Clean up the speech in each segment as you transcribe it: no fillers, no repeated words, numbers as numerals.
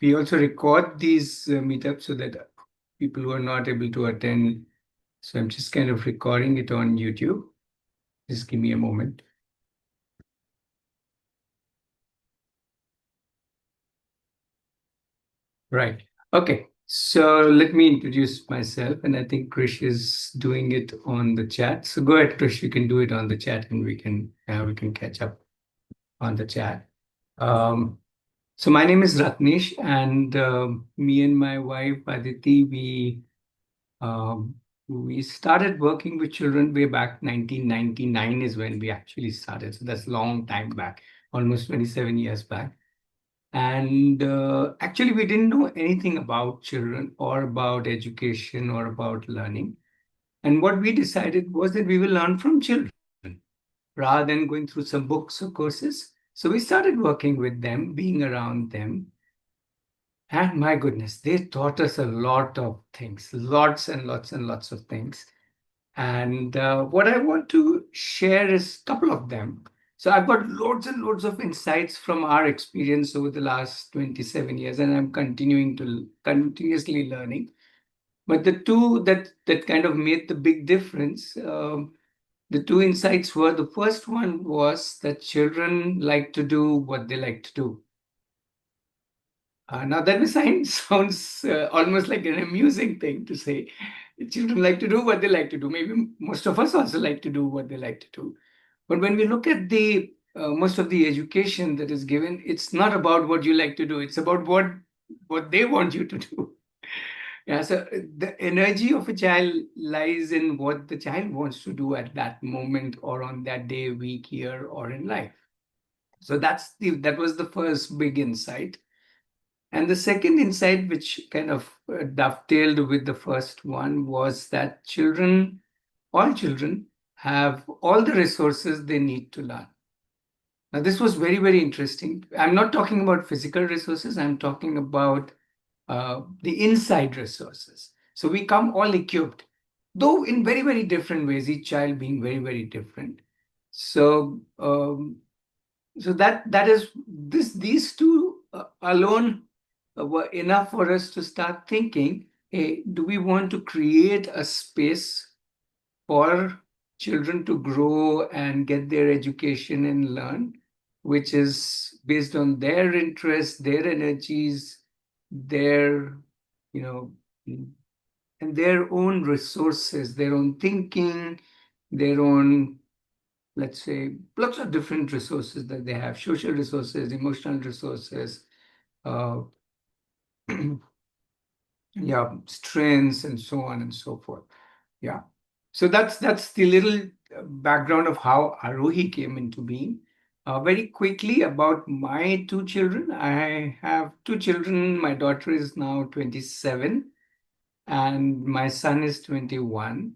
we also record these meetups so that people who are not able to attend. So I'm just kind of recording it on YouTube. Just give me a moment. Right. Okay. So let me introduce myself, and I think Krish is doing it on the chat. So go ahead, Krish. You can do it on the chat, and we can catch up on the chat. Um, so my name is Ratnesh, and me and my wife Aditi, um, we started working with children way back 1999 is when we actually started. So that's a long time back, almost 27 years back. And actually, we didn't know anything about children or about education or about learning. And what we decided was that we will learn from children rather than going through some books or courses. So we started working with them, being around them. And my goodness, they taught us a lot of things, lots and lots and lots of things. And what I want to share is a couple of them. So I've got loads and loads of insights from our experience over the last 27 years, and I'm continuously learning. But the two that kind of made the big difference, the two insights were, the first one was that children like to do what they like to do. Now that sounds almost like an amusing thing to say. Children like to do what they like to do. Maybe most of us also like to do what they like to do. But when we look at the most of the education that is given, it's not about what you like to do. It's about what they want you to do. Yeah. So the energy of a child lies in what the child wants to do at that moment or on that day, week, year, or in life. So that was the first big insight. And the second insight, which kind of dovetailed with the first one, was that all children, have all the resources they need to learn. Now, this was very, very interesting. I'm not talking about physical resources, I'm talking about the inside resources. So we come all equipped, though in very, very different ways, each child being very, very different. So, that is these two alone were enough for us to start thinking, hey, do we want to create a space for children to grow and get their education and learn, which is based on their interests, their energies, their, you know, and their own resources, their own thinking, their own, let's say, lots of different resources that they have: social resources, emotional resources, uh, yeah, strengths, and so on and so forth. Yeah. So that's the little background of how Aarohi came into being. Very quickly about my two children. I have two children. My daughter is now 27 and my son is 21.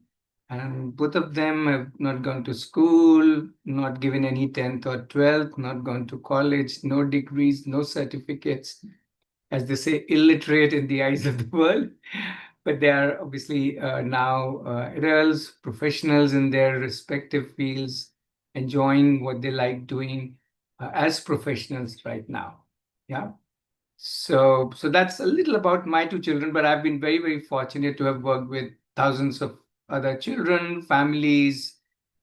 And both of them have not gone to school, not given any 10th or 12th, not gone to college, no degrees, no certificates, as they say, illiterate in the eyes of the world. But they are obviously now adults, professionals in their respective fields, enjoying what they like doing as professionals right now. Yeah. So that's a little about my two children, but I've been very, very fortunate to have worked with thousands of other children, families,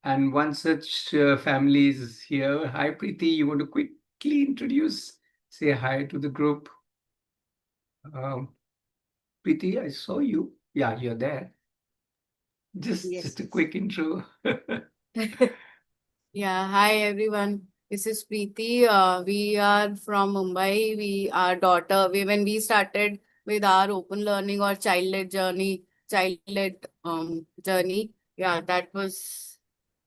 and one such family is here. Hi, Preeti. You want to quickly say hi to the group? Um, Preeti, I saw you. Yeah, you're there. Just Yes. a quick intro. Yeah, hi everyone. This is Preeti. We are from Mumbai. When we started with our open learning or child-led journey. Yeah, that was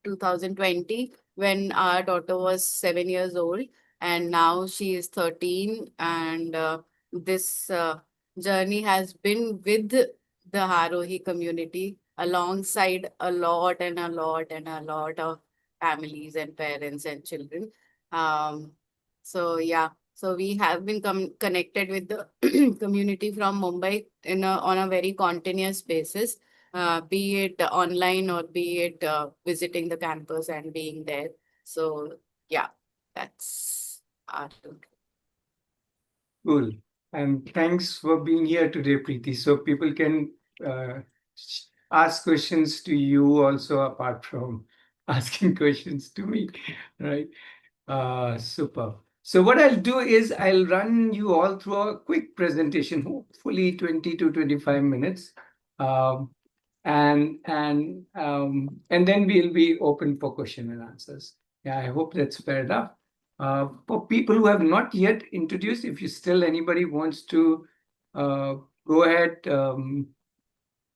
2020 when our daughter was 7 years old, and now she is 13. And this journey has been with the Harohi community alongside a lot and a lot and a lot of families and parents and children. So yeah, so we have been connected with the community from Mumbai on a very continuous basis, be it online or be it visiting the campus and being there. So yeah, that's our. Cool. And thanks for being here today, Preeti. So people can uh, ask questions to you also, apart from asking questions to me, right? Super. So what I'll do is I'll run you all through a quick presentation, hopefully 20 to 25 minutes. Um, and then we'll be open for question and answers. Yeah, I hope that's fair enough. For people who have not yet introduced, if you still anybody wants to uh, go ahead,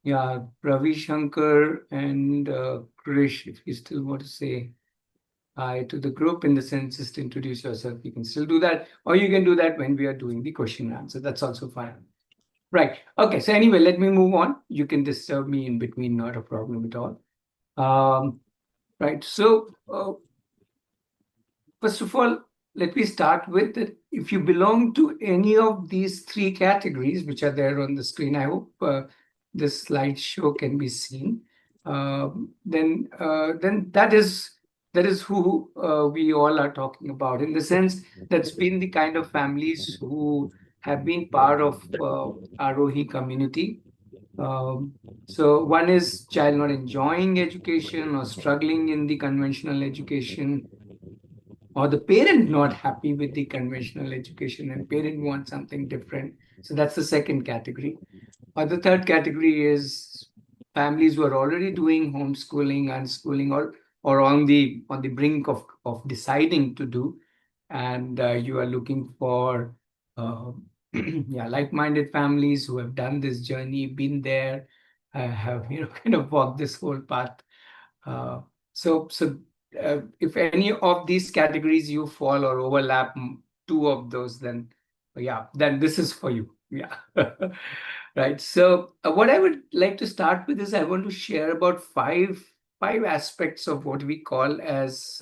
yeah, Ravi Shankar and Krish, if you still want to say hi to the group in the sense just introduce yourself, you can still do that, or you can do that when we are doing the question and answer. That's also fine. Right. Okay. So anyway, let me move on. You can disturb me in between, not a problem at all. Right. So first of all, let me start with that. If you belong to any of these three categories, which are there on the screen, I hope this slideshow can be seen. Then that is who we all are talking about. In the sense, that's been the kind of families who have been part of Aarohi community. Um, so one is child not enjoying education or struggling in the conventional education, or the parent not happy with the conventional education and parent wants something different. So that's the second category. Or the third category is families who are already doing homeschooling, unschooling, or on the brink of deciding to do, and you are looking for uh, yeah, like-minded families who have done this journey, been there, have kind of walked this whole path. uh, so, if any of these categories you fall or overlap two of those, then yeah, then this is for you. Yeah. Right. So, what I would like to start with is I want to share about five aspects of what we call as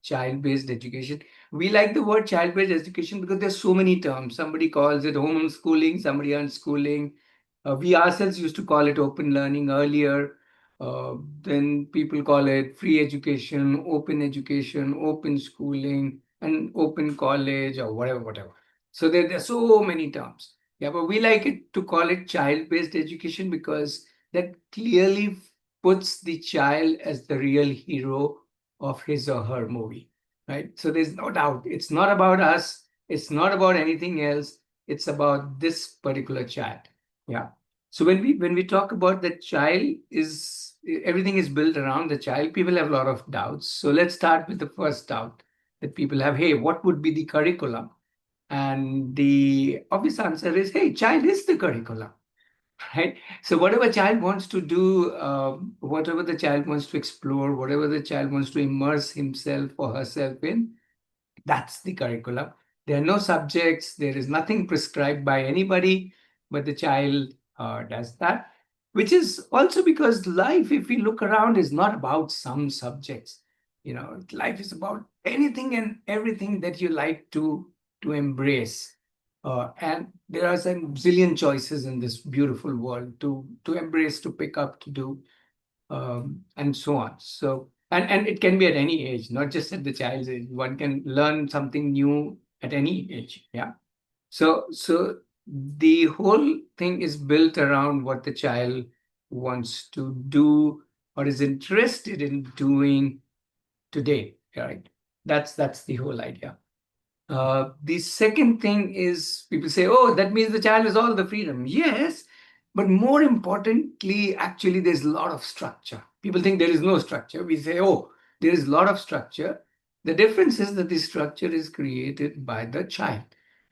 child-based education. We like the word child-based education because there's so many terms. Somebody calls it homeschooling, somebody unschooling. We ourselves used to call it open learning earlier. Then people call it free education, open schooling, and open college, or whatever, whatever. So there are so many terms. Yeah, but we like it to call it child-based education because that clearly puts the child as the real hero of his or her movie, right? So there's no doubt. It's not about us. It's not about anything else. It's about this particular child. Yeah. So when we talk about the child, is everything is built around the child, people have a lot of doubts. So let's start with the first doubt that people have. Hey, what would be the curriculum? And the obvious answer is, hey, child is the curriculum, right? So whatever child wants to do, whatever the child wants to explore, whatever the child wants to immerse himself or herself in, that's the curriculum. There are no subjects, there is nothing prescribed by anybody, but the child does that. Which is also because life, if we look around, is not about some subjects. Life is about anything and everything that you like to embrace. And there are some zillion choices in this beautiful world to embrace, to pick up, to do, and so on. So, and it can be at any age, not just at the child's age. One can learn something new at any age. Yeah. So the whole thing is built around what the child wants to do or is interested in doing today. Right. That's the whole idea. The second thing is people say, oh, that means the child has all the freedom. Yes, but more importantly, actually, there's a lot of structure. People think there is no structure. We say, oh, there is a lot of structure. The difference is that the structure is created by the child.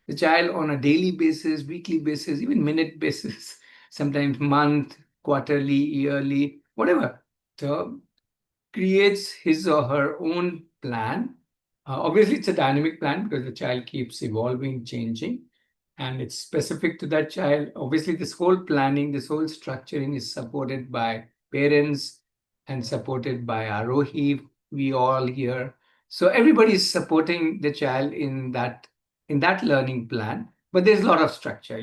The child on a daily basis, weekly basis, even minute basis, sometimes month, quarterly, yearly, whatever. So creates his or her own plan. Obviously, it's a dynamic plan because the child keeps evolving, changing, and it's specific to that child. Obviously, this whole planning, this whole structuring is supported by parents and supported by Aarohi, we all here. So everybody is supporting the child in that learning plan, but there's a lot of structure,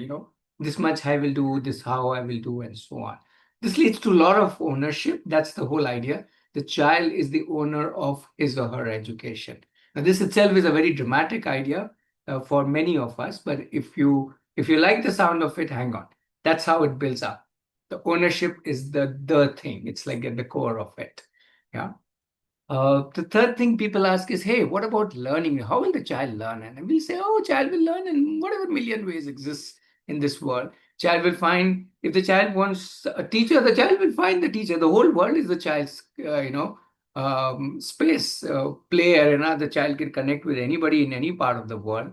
this much I will do, this how I will do, and so on. This leads to a lot of ownership. That's the whole idea. The child is the owner of his or her education. Now, this itself is a very dramatic idea for many of us, but if you If you like the sound of it, hang on. That's how it builds up. The ownership is the thing. It's like at the core of it. Yeah. The third thing people ask is, hey, what about learning? How will the child learn? And we say, oh, child will learn in whatever million ways exists in this world. Child will find, if the child wants a teacher, the child will find the teacher. The whole world is the child's, space, play arena. The child can connect with anybody in any part of the world.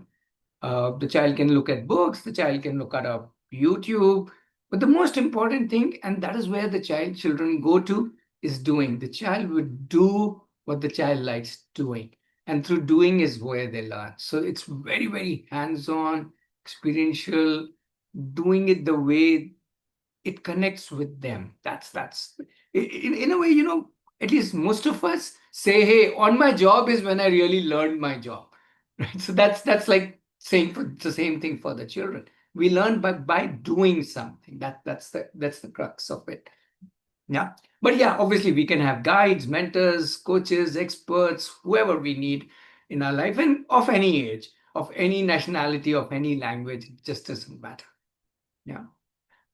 The child can look at books, the child can look at a YouTube. But the most important thing, and that is where the children go to, is doing. The child would do what the child likes doing. And through doing is where they learn. So it's very, very hands-on, experiential, doing it the way it connects with them. That's in a way, at least most of us say, hey, on my job is when I really learned my job. Right? So that's like saying for the same thing for the children. We learn by doing something. That's the crux of it. Yeah. But yeah, obviously we can have guides, mentors, coaches, experts, whoever we need in our life, and of any age, of any nationality, of any language. It just doesn't matter. Yeah.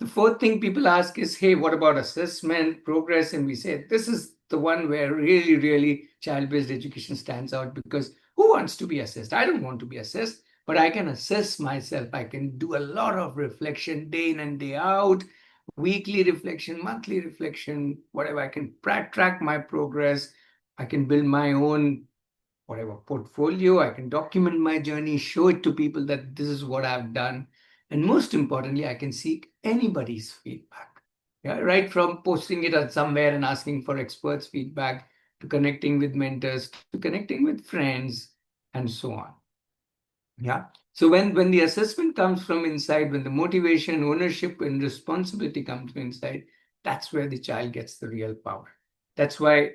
The fourth thing people ask is, hey, what about assessment, progress? And we say, this is the one where really, really child-based education stands out, because who wants to be assessed? I don't want to be assessed, but I can assess myself. I can do a lot of reflection day in and day out, weekly reflection, monthly reflection, whatever. I can track my progress. I can build my own whatever portfolio. I can document my journey, show it to people that this is what I've done. And most importantly, I can seek anybody's feedback. Yeah, right from posting it on somewhere and asking for experts' feedback, to connecting with mentors, to connecting with friends, and so on. Yeah. So when the assessment comes from inside, when the motivation, ownership, and responsibility comes from inside, that's where the child gets the real power. That's why,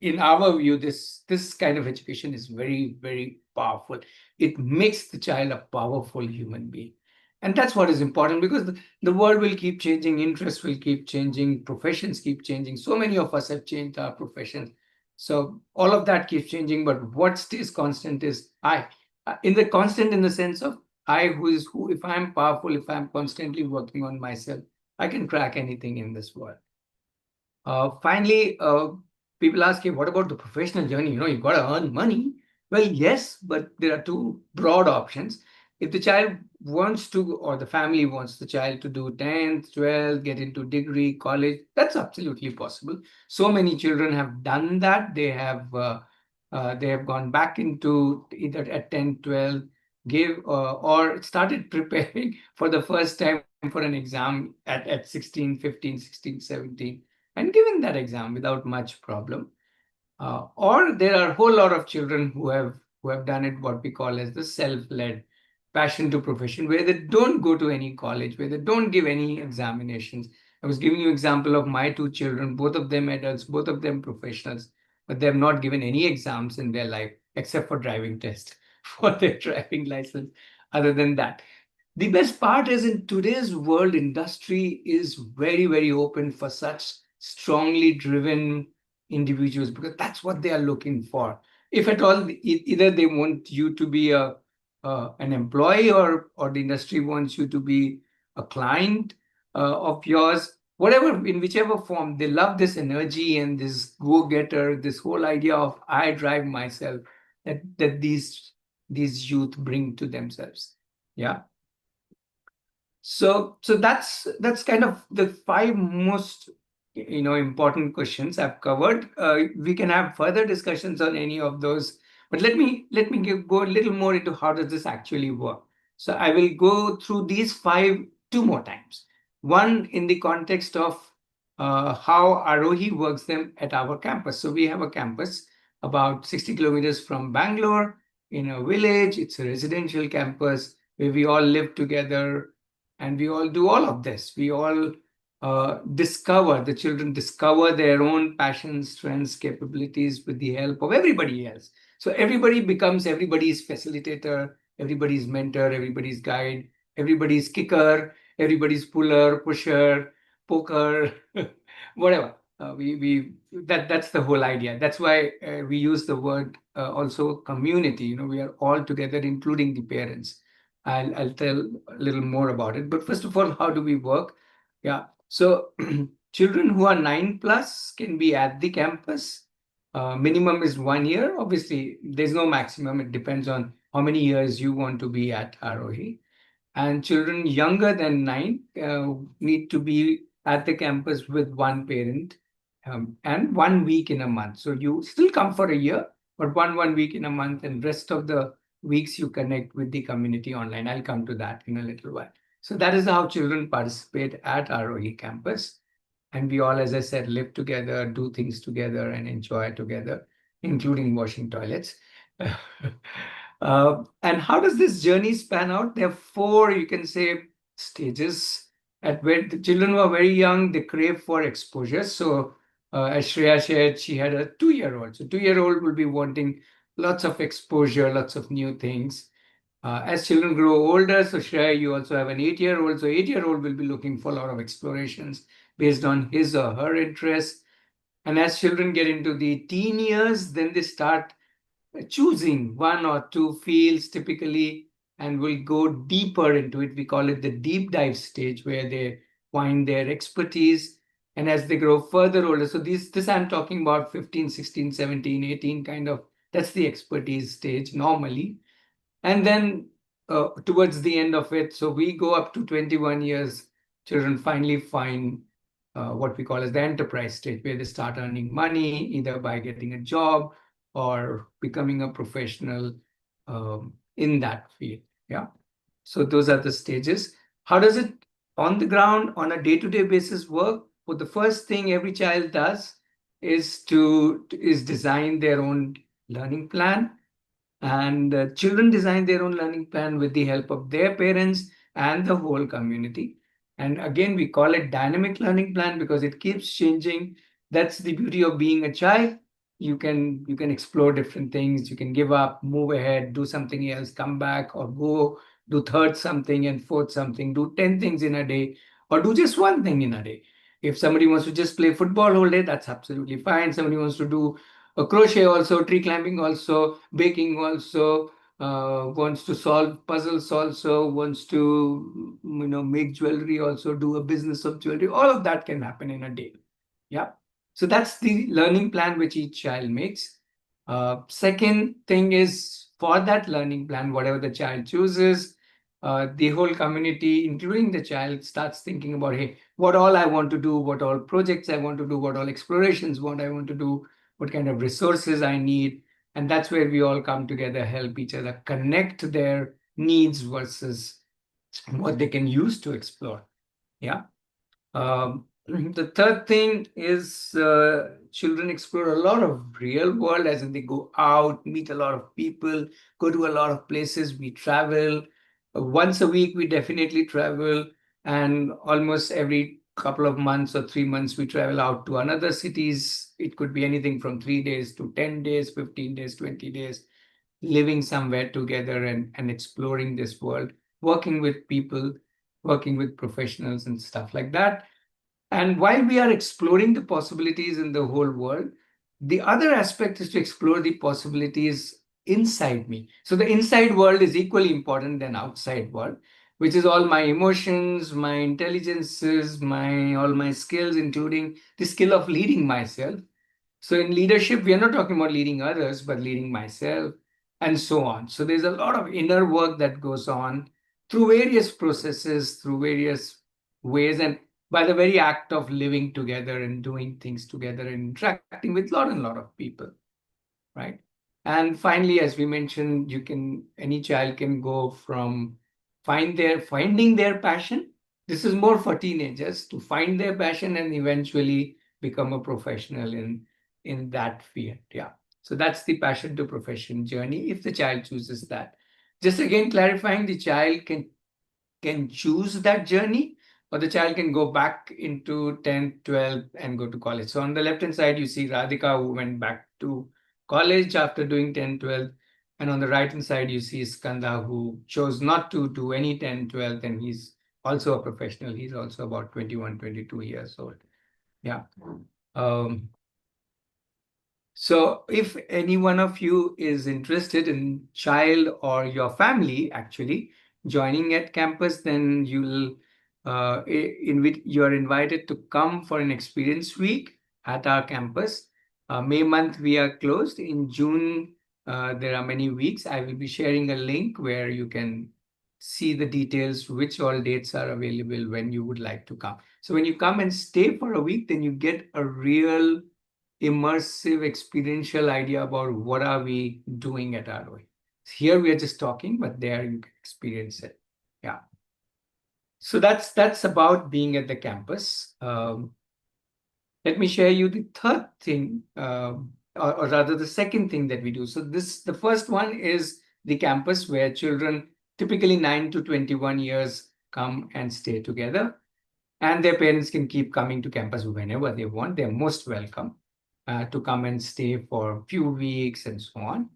in our view, this kind of education is very, very powerful. It makes the child a powerful human being. And that's what is important, because the world will keep changing, interests will keep changing, professions keep changing. So many of us have changed our professions. So all of that keeps changing, but what stays constant is I. In the constant, in the sense of I who is who, if I'm powerful, if I'm constantly working on myself, I can crack anything in this world. Finally, people ask you, what about the professional journey? You've got to earn money. Well, yes, but there are two broad options. If the child wants to, or the family wants the child to do 10th, 12th, get into degree, college, that's absolutely possible. So many children have done that. They have gone back into either at 10, 12, give or started preparing for the first time for an exam at 16, 15, 16, 17, and given that exam without much problem. Or there are a whole lot of children who have done it, what we call as the self-led passion to profession, where they don't go to any college, where they don't give any examinations. I was giving you example of my two children, both of them adults, both of them professionals, but they have not given any exams in their life except for driving test for their driving license. Other than that, the best part is, in today's world, industry is very, very open for such strongly driven individuals, because that's what they are looking for. If at all, either they want you to be an employee, or the industry wants you to be a client of yours, whatever, in whichever form, they love this energy and this go-getter, this whole idea of I drive myself, that these youth bring to themselves. Yeah. So that's kind of the five most important questions I've covered. We can have further discussions on any of those, but let me go a little more into how does this actually work. So I will go through these five two more times. One in the context of how Aarohi works them at our campus. So we have a campus about 60 kilometers from Bangalore, in a village. It's a residential campus where we all live together, and we all do all of this. We all the children discover their own passions, strengths, capabilities with the help of everybody else. So everybody becomes everybody's facilitator, everybody's mentor, everybody's guide, everybody's kicker, everybody's puller, pusher, poker, whatever. That's the whole idea. That's why we use the word also community. We are all together, including the parents. I'll tell a little more about it. But first of all, how do we work? Yeah. So children who are 9+ can be at the campus. Minimum is 1 year. Obviously, there's no maximum. It depends on how many years you want to be at Aarohi. And children younger than 9 need to be at the campus with one parent, and 1 week in a month. So you still come for a year, but one week in a month, and rest of the weeks you connect with the community online. I'll come to that in a little while. So that is how children participate at Aarohi campus. And we all, as I said, live together, do things together, and enjoy together, including washing toilets. And how does this journey span out? There are four, you can say, stages. At where the children who are very young, they crave for exposure. So, as Shreya shared, she had a 2-year-old. So, 2-year-old will be wanting lots of exposure, lots of new things. As children grow older, so Shreya, you also have an 8-year-old. So, 8-year-old will be looking for a lot of explorations based on his or her interests. And as children get into the teen years, then they start choosing one or two fields typically, and will go deeper into it. We call it the deep dive stage, where they find their expertise. And as they grow further older, so this I'm talking about 15, 16, 17, 18 kind of, that's the expertise stage normally. And then towards the end of it, so we go up to 21 years, children finally find what we call as the enterprise stage, where they start earning money either by getting a job or becoming a professional in that field. Yeah. So those are the stages. How does it on the ground on a day-to-day basis work? Well, the first thing every child does is design their own learning plan, and children design their own learning plan with the help of their parents and the whole community. And again, we call it dynamic learning plan because it keeps changing. That's the beauty of being a child. You can explore different things. You can give up, move ahead, do something else, come back, or go do third something and fourth something, do 10 things in a day, or do just one thing in a day. If somebody wants to just play football whole day, that's absolutely fine. Somebody wants to do a crochet also, tree climbing also, baking also, wants to solve puzzles also, wants to make jewelry also, do a business of jewelry. All of that can happen in a day. Yeah. So that's the learning plan which each child makes. Second thing is, for that learning plan, whatever the child chooses, the whole community, including the child, starts thinking about, hey, what all I want to do, what all projects I want to do, what all explorations what I want to do, what kind of resources I need. And that's where we all come together, help each other connect their needs versus what they can use to explore. Yeah. The third thing is, children explore a lot of real world, as in they go out, meet a lot of people, go to a lot of places. We travel. Once a week, we definitely travel, and almost every couple of months or 3 months, we travel out to another cities. It could be anything from 3 days to 10 days, 15 days, 20 days, living somewhere together and exploring this world, working with people, working with professionals and stuff like that. And while we are exploring the possibilities in the whole world, the other aspect is to explore the possibilities inside me. So the inside world is equally important than outside world, which is all my emotions, my intelligences, my all my skills, including the skill of leading myself. So in leadership, we are not talking about leading others, but leading myself and so on. So there's a lot of inner work that goes on through various processes, through various ways, and by the very act of living together and doing things together and interacting with a lot and lot of people, right? And finally, as we mentioned, any child can go from finding their passion. This is more for teenagers to find their passion and eventually become a professional in that field. Yeah. So that's the passion to profession journey if the child chooses that. Just again clarifying, the child can choose that journey, or the child can go back into 10th, 12th, and go to college. So on the left-hand side, you see Radhika, who went back to college after doing 10th, 12th. And on the right-hand side, you see Skanda, who chose not to do any 10th, 12th, and he's also a professional. He's also about 21, 22 years old. Yeah. Um, so if any one of you is interested in child or your family, actually, joining at campus, then you are invited to come for an experience week at our campus. May month we are closed. In June, there are many weeks. I will be sharing a link where you can see the details, which all dates are available when you would like to come. So when you come and stay for a week, then you get a real immersive experiential idea about what are we doing at Aarohi. Here we are just talking, but there you can experience it. Yeah. So that's about being at the campus. Let me share you the third thing, or rather the second thing that we do. So the first one is the campus where children, typically 9 to 21 years, come and stay together, and their parents can keep coming to campus whenever they want. They're most welcome to come and stay for a few weeks and so on.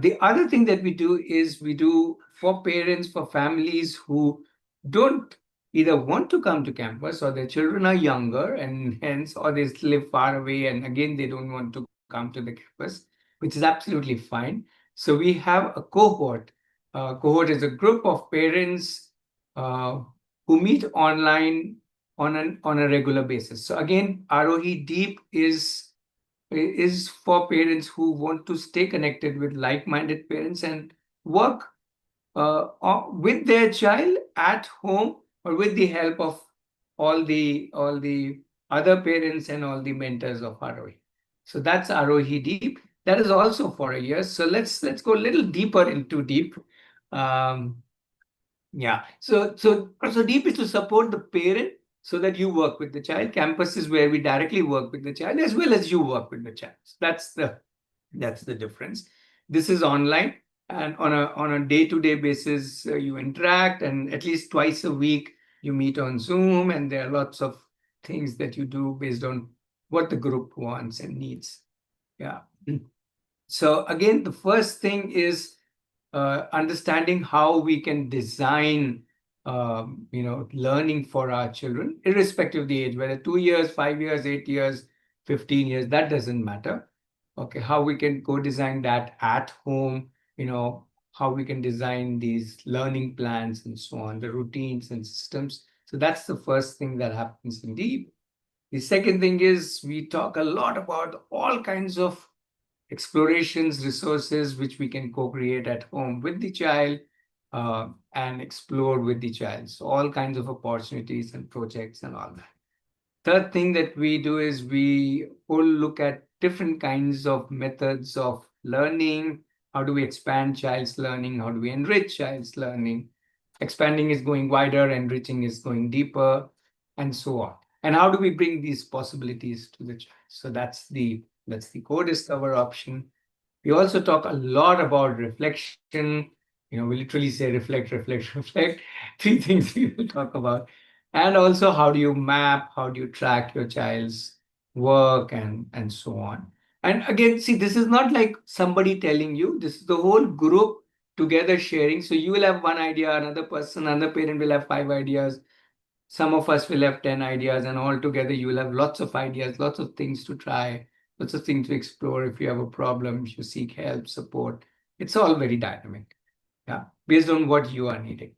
The other thing that we do is we do for parents, for families who don't either want to come to campus, or their children are younger and hence, or they live far away and again they don't want to come to the campus, which is absolutely fine. So we have a cohort. Cohort is a group of parents uh, who meet online on a regular basis. So again, Arohi Deep is for parents who want to stay connected with like-minded parents and work with their child at home, or with the help of all the other parents and all the mentors of Arohi. So that's Arohi Deep. That is also for a year. So let's go a little deeper into Deep. Um, yeah. So deep is to support the parent so that you work with the child. Campus is where we directly work with the child as well as you work with the child. So that's the difference. This is online, and on a day-to-day basis, you interact, and at least twice a week you meet on Zoom, and there are lots of things that you do based on what the group wants and needs. Yeah. So again, the first thing is understanding how we can design, learning for our children, irrespective of the age, whether 2 years, 5 years, 8 years, 15 years, that doesn't matter. Okay, how we can co-design that at home, how we can design these learning plans and so on, the routines and systems. So that's the first thing that happens in Deep. The second thing is we talk a lot about all kinds of explorations, resources which we can co-create at home with the child and explore with the child. So all kinds of opportunities and projects and all that. Third thing that we do is we all look at different kinds of methods of learning. How do we expand child's learning? How do we enrich child's learning? Expanding is going wider, enriching is going deeper, and so on. And how do we bring these possibilities to the child? So that's the co-discover option. We also talk a lot about reflection. We literally say reflect, reflect, reflect. Three things we will talk about. And also, how do you map, how do you track your child's work and so on. And again, see, this is not like somebody telling you, this is the whole group together sharing. So you will have one idea, another person, another parent will have 5 ideas. Some of us will have 10 ideas, and all together you will have lots of ideas, lots of things to try, lots of things to explore. If you have a problem, if you seek help, support, it's all very dynamic, yeah, based on what you are needing,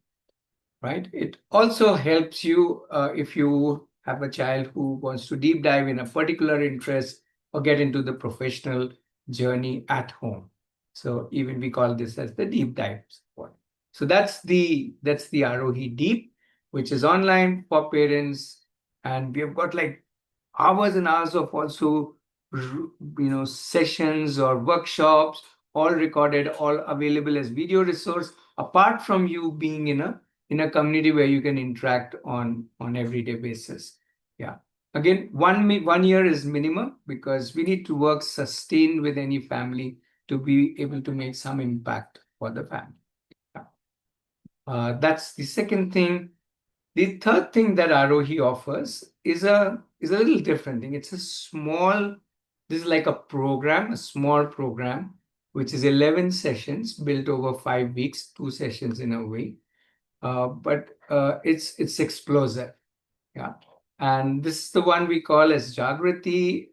right? It also helps you if you have a child who wants to deep dive in a particular interest or get into the professional journey at home. So even we call this as the deep dive support. So that's the Arohi Deep, which is online for parents, and we have got like hours and hours of also sessions or workshops, all recorded, all available as video resource, apart from you being in a community where you can interact on everyday basis. Yeah. Again, 1 year is minimum, because we need to work sustained with any family to be able to make some impact for the family. Yeah. That's the second thing. The third thing that Aarohi offers is a little different thing. It's a small, this is like a program, a small program, which is 11 sessions built over 5 weeks, 2 sessions in a week. But it's explosive. Yeah. And this is the one we call as Jagrati.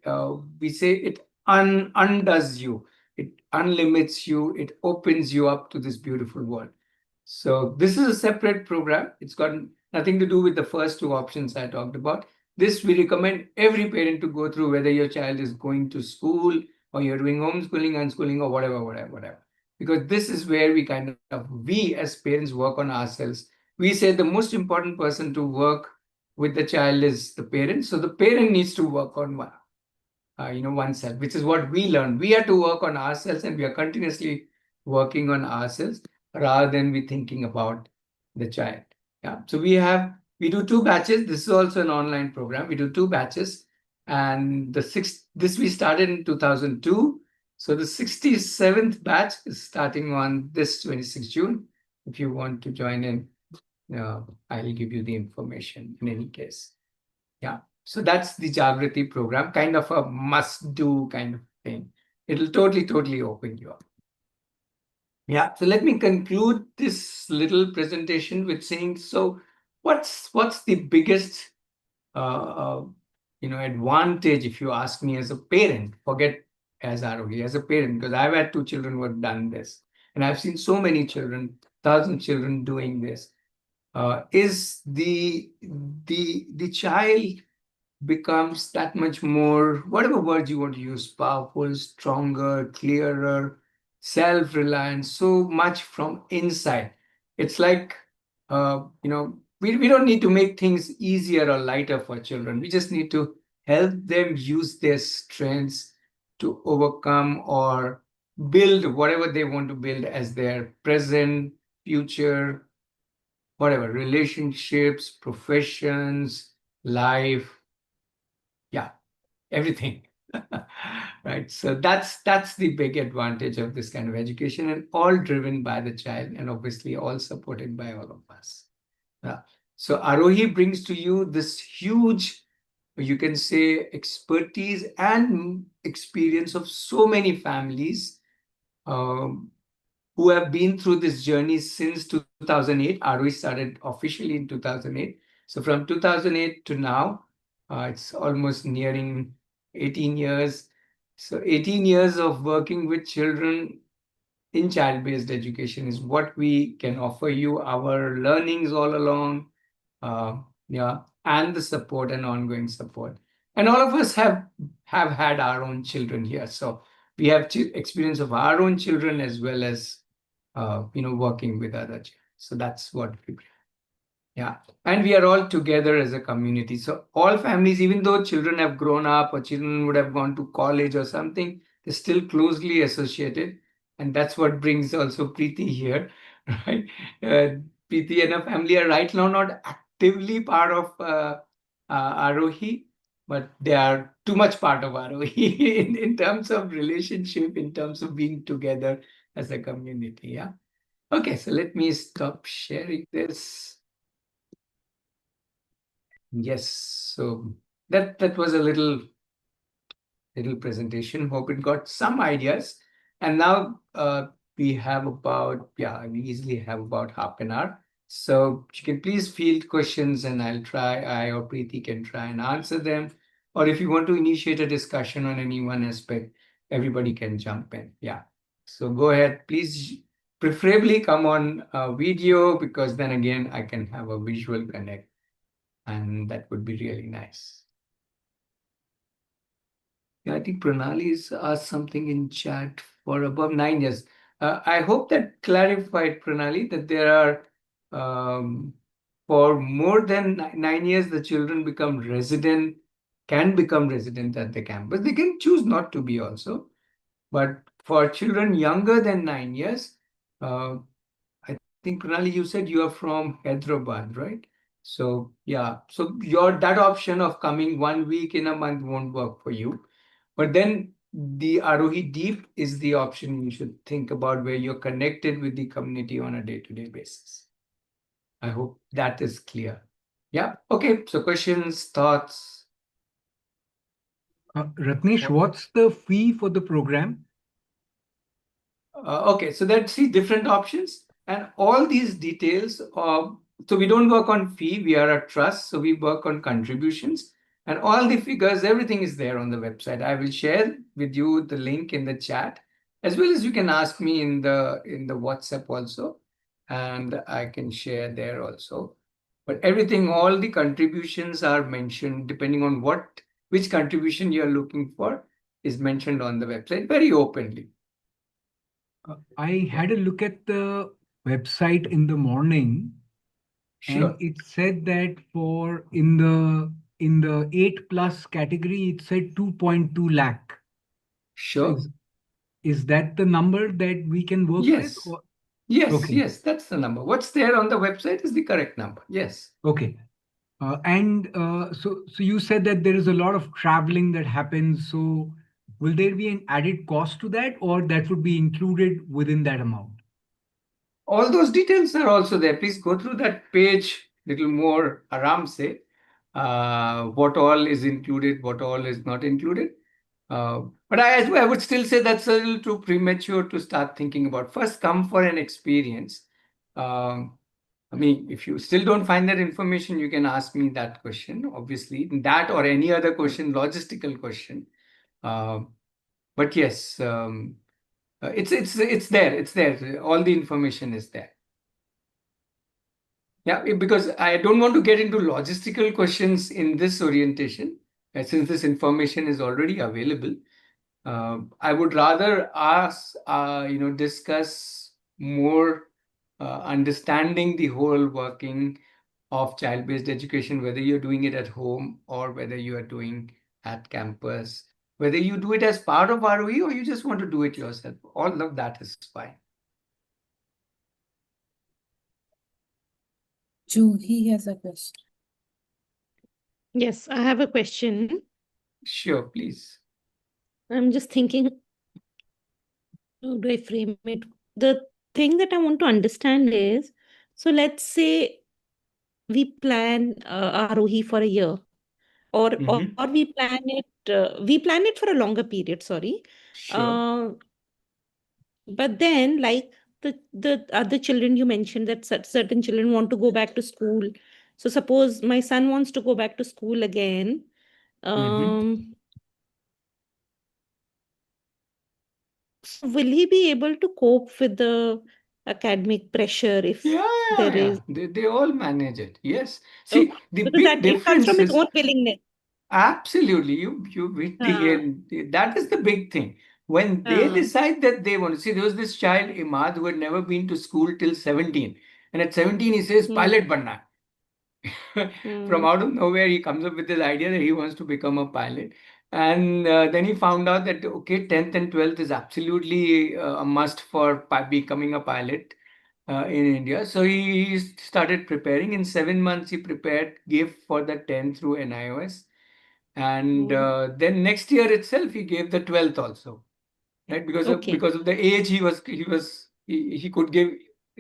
We say it undoes you, it unlimits you, it opens you up to this beautiful world. So this is a separate program. It's got nothing to do with the first two options I talked about. This we recommend every parent to go through, whether your child is going to school or you're doing homeschooling, unschooling, or whatever. Because this is where we as parents work on ourselves. We say the most important person to work with the child is the parent. So the parent needs to work on oneself, which is what we learn. We have to work on ourselves, and we are continuously working on ourselves rather than we thinking about the child. Yeah. So we do two batches. This is also an online program. We do two batches, and this we started in 2002. So the 67th batch is starting on this 26th June. If you want to join in, I'll give you the information in any case. Yeah. So that's the Jagrati program, kind of a must do kind of thing. It'll totally open you up. Yeah. So let me conclude this little presentation with saying, so what's the biggest advantage, if you ask me as a parent, forget as Aarohi, as a parent, because I've had two children who have done this, and I've seen so many children, thousands of children doing this. Is the child becomes that much more, whatever words you want to use, powerful, stronger, clearer, self-reliant, so much from inside. It's like, we don't need to make things easier or lighter for children. We just need to help them use their strengths to overcome or build whatever they want to build as their present, future, whatever, relationships, professions, life. Yeah, everything. Right. So that's the big advantage of this kind of education, and all driven by the child, and obviously all supported by all of us. Yeah. So Aarohi brings to you this huge, you can say, expertise and experience of so many families um, who have been through this journey since 2008. Aarohi started officially in 2008. So from 2008 to now, it's almost nearing 18 years. So 18 years of working with children in child-based education is what we can offer you. Our learnings all along, yeah, and the support and ongoing support. And all of us have had our own children here, so we have experience of our own children as well as working with other children. So that's what we bring. Yeah. And we are all together as a community. So all families, even though children have grown up or children would have gone to college or something, they're still closely associated. And that's what brings also Preeti here, right? Preeti and her family are right now not actively part of Aarohi, but they are too much part of Aarohi in terms of relationship, in terms of being together as a community. Yeah. Okay, so let me stop sharing this. Yes, so that was a little presentation. Hope it got some ideas. And now we have about, yeah, we easily have about half an hour. So you can please field questions and I or Preeti can try and answer them. Or if you want to initiate a discussion on any one aspect, everybody can jump in. Yeah. So go ahead, please. Preferably come on video, because then again, I can have a visual connect, and that would be really nice. Yeah, I think Pranali's asked something in chat for above 9 years. I hope that clarified, Pranali, that there are for more than 9 years, the children can become resident at the campus. They can choose not to be also. But for children younger than 9 years, uh, I think Pranali, you said you are from Hyderabad, right? So yeah, so that option of coming 1 week in a month won't work for you. But then the Aarohi Deep is the option you should think about, where you're connected with the community on a day-to-day basis. I hope that is clear. Yeah. Okay. So questions, thoughts? Ratnesh, what's the fee for the program? Okay, so that's the different options, and all these details. So we don't work on fee, we are a trust, so we work on contributions, and all the figures, everything is there on the website. I will share with you the link in the chat, as well as you can ask me in the WhatsApp also. and I can share there also. But everything, all the contributions are mentioned depending on which contribution you are looking for is mentioned on the website very openly. I had a look at the website in the morning, and Sure, it said that for in the 8+ category, it said 2.2 lakh. So sure. is that the number that we can work with? Yes, Or yes, okay, yes, that's the number. What's there on the website is the correct number. Yes. okay. So you said that there is a lot of traveling that happens. So will there be an added cost to that, or that would be included within that amount? All those details are also there. Please go through that page little more aram se. What all is included, what all is not included. But I would still say that's a little too premature to start thinking about. First, come for an experience. Um, I mean, if you still don't find that information, you can ask me that question, obviously, that or any other question, logistical question. But yes, it's there. It's there. All the information is there. Yeah, because I don't want to get into logistical questions in this orientation, since this information is already available. I would rather discuss more understanding the whole working of child-based education, whether you're doing it at home or whether you are doing at campus, whether you do it as part of ROE or you just want to do it yourself. All of that is fine. Juhi has a question. Yes, I have a question. Sure, please. I'm just thinking, how do I frame it? The thing that I want to understand is, so let's say we plan Aarohi for a year, or Mhm. we plan it for a longer period, sorry. Sure. But then, like the other children you mentioned, that certain children want to go back to school. So suppose my son wants to go back to school again. Mhm. So will he be able to cope with the academic pressure if there is? They all manage it. Yes. Okay. See, the Because big that it comes difference from his is own willingness. absolutely you hit the Uh, that is the big thing. When they uh, decide that they want to see, there was this child Imad who had never been to school till 17, and at 17 he says mm, pilot banna. From mm, out of nowhere, he comes up with this idea that he wants to become a pilot. And then he found out that, okay, 10th and 12th is absolutely a must for becoming a pilot in India. So he started preparing. In 7 months, he prepared, gave for the 10th through NIOS. And mm. then next year itself, he gave the 12th also, right? Okay. Because of the age he could give